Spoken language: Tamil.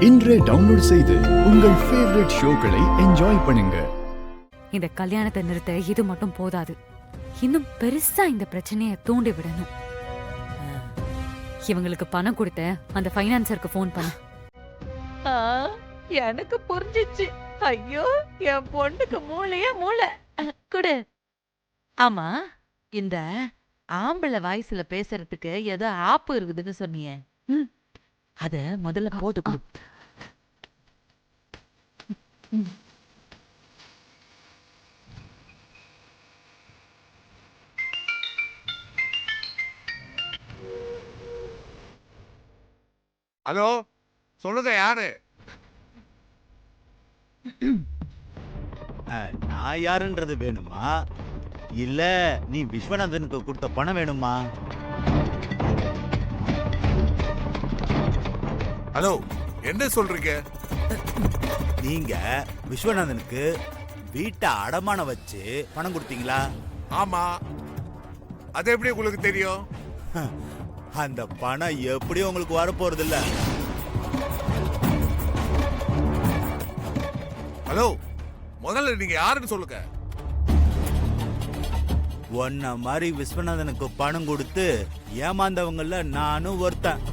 இன்றே டவுன்லோட் செய்து உங்கள் ஃபேவரட் ஷோக்களை என்ஜாய் பண்ணுங்க. இந்த கல்யாணத்தை நிறுத்த இது மட்டும் போதாது, இன்னும் பெருசா இந்த பிரச்சனையை தூண்டி விடணும். இவங்களுக்கு பணம் கொடுத்த அந்த ஃபைனான்சருக்கு ஃபோன் பண்ண. எனக்கு புரிஞ்சிச்சு. ஐயோ, என் பொண்ணுக்கு மூளையே மூளை. குடு. ஆமா, இந்த ஆம்பளை வாய்ஸ்ல பேசுறதுக்கு ஏதோ ஆப்பு இருக்குதுன்னு சொன்னியே, அத முதல்ல போட்டு கொடு. ஹலோ, சொல்லுங்க யாரு? நான் யாருன்றது வேணுமா, இல்ல நீ விஸ்வநாதனுக்கு கொடுத்த பணம் வேணுமா? ஹலோ, என்ன சொல்றீங்க? நீங்க விஸ்வநாதனுக்கு வீட்டை அடமானம் வச்சு பணம் கொடுத்தீங்களா? ஆமா, அது எப்படி உங்களுக்கு தெரியும்? அந்த பணம் எப்படியும் உங்களுக்கு வரப்போறது இல்ல. ஹலோ, முதல்ல நீங்க யாருன்னு சொல்லுங்க. ஒன்ன மாதிரி விஸ்வநாதனுக்கு பணம் கொடுத்து ஏமாந்தவங்கள நானும் ஒருத்தன்.